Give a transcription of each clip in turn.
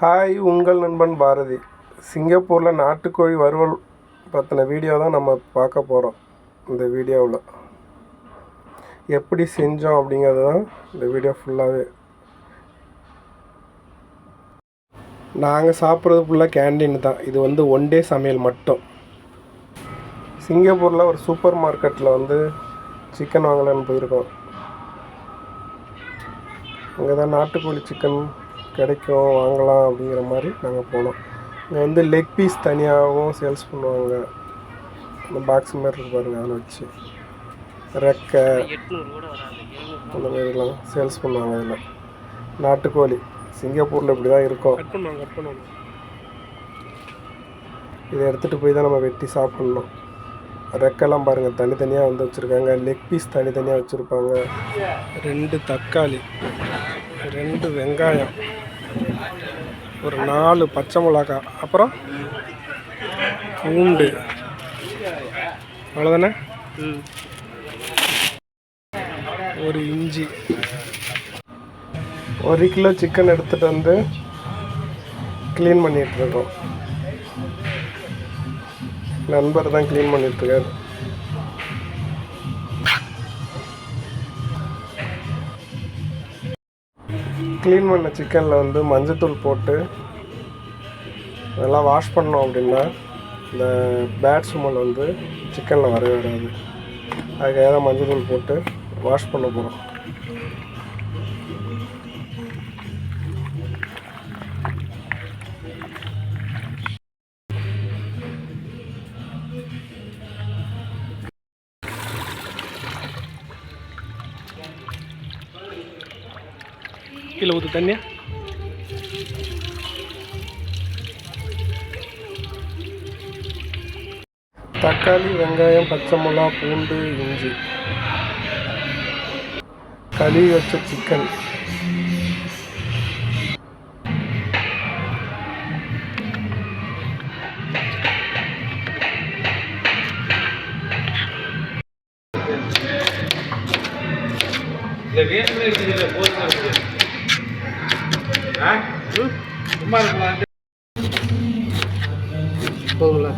Hi, உங்கள் நண்பன் பாரதி. சிங்கப்பூரில் நாட்டுக்கோழி வறுவல் பற்றின வீடியோ தான் நம்ம பார்க்க போகிறோம். இந்த வீடியோவில் எப்படி செஞ்சோம் அப்படிங்கிறது தான் இந்த வீடியோ ஃபுல்லாகவே. நாங்கள் சாப்பிட்றது ஃபுல்லாக கேண்டீன் தான். இது ஒன் டே சமையல் மட்டும். சிங்கப்பூரில் ஒரு சூப்பர் மார்க்கெட்டில் சிக்கன் வாங்கலான்னு போயிருக்கோம். அங்கே தான் நாட்டுக்கோழி சிக்கன் கிடைக்கும், வாங்கலாம் அப்படிங்கிற மாதிரி நாங்கள் போனோம். இங்கே லெக் பீஸ் தனியாகவும் சேல்ஸ் பண்ணுவாங்க. இந்த பாக்ஸ் மாதிரி இருக்கு பாருங்கள், அதில் வச்சு ரெக்கை அந்த மாதிரிலாம் சேல்ஸ் பண்ணுவாங்க. அதில் நாட்டுக்கோழி சிங்கப்பூரில் இப்படி தான் இருக்கும். இதை எடுத்துகிட்டு போய் தான் நம்ம வெட்டி சாப்பிட்ணும். ரெக்கெல்லாம் பாருங்கள், தனித்தனியாக வச்சுருக்காங்க. லெக் பீஸ் தனித்தனியாக வச்சுருப்பாங்க. 2 தக்காளி, 2 வெங்காயம், ஒரு 4 பச்சை மிளகாய், அப்புறம் பூண்டு, அவ்வளோதானே. ஒரு இஞ்சி. 1 கிலோ சிக்கன் எடுத்துகிட்டு க்ளீன் பண்ணிகிட்ருக்கோம். நண்பர் தான் க்ளீன் பண்ணிகிட்ருக்காரு. க்ளீன் பண்ண சிக்கனில் மஞ்சத்தூள் போட்டு நல்லா வாஷ் பண்ணோம் அப்படின்னா இந்த பேட் ஸ்மெல் சிக்கனில் வரவே வராது. அதுக்காக தான் மஞ்சத்தூள் போட்டு வாஷ் பண்ண போகிறோம். கீழே ஊற்று தண்ணியா. தக்காளி, வெங்காயம், பச்சை மிளகா, பூண்டு, இஞ்சி, கழுவி வச்ச சிக்கன், போதும்ல.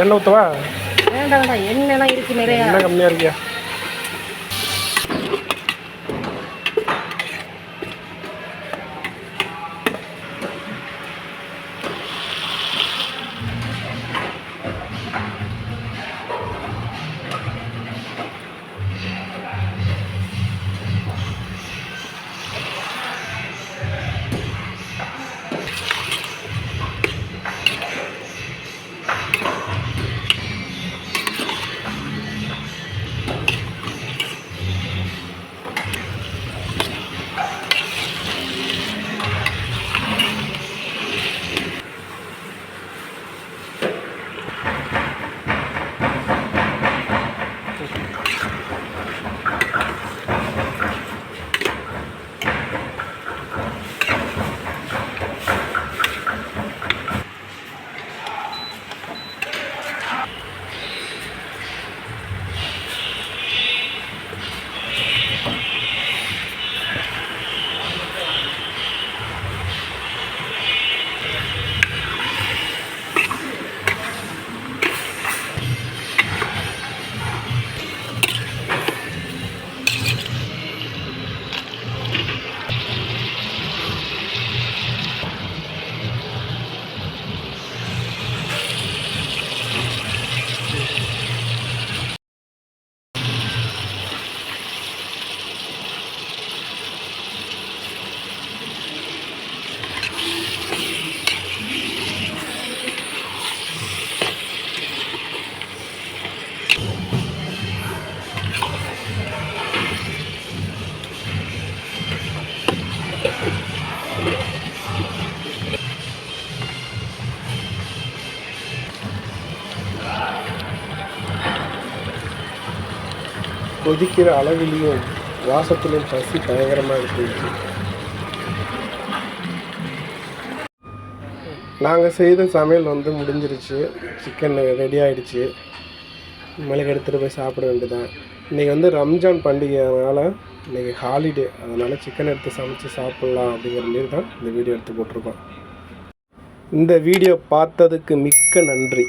எண்ணெய் ஊற்றவா? வேண்டாம் வேண்டாம், எண்ணெய்லாம் இருக்குது நிறையா. எண்ணெய் கம்மியாக இருக்கியா? கொதிக்கிற அளவிலையும் வாசத்துலையும் பசி பயங்கரமாக இருந்துச்சு. நாங்கள் செய்த சமையல் வந்து முடிஞ்சிருச்சு. சிக்கன் ரெடி ஆகிடுச்சு. மளிகை எடுத்துகிட்டு போய் சாப்பிட வேண்டியதான். இன்றைக்கி வந்து ரம்ஜான் பண்டிகைனால இன்றைக்கி ஹாலிடே, அதனால் சிக்கன் எடுத்து சமைச்சு சாப்பிட்லாம் அப்படிங்கிற மாரி தான் இந்த வீடியோ எடுத்து போட்டிருக்கோம். இந்த வீடியோ பார்த்ததுக்கு மிக்க நன்றி.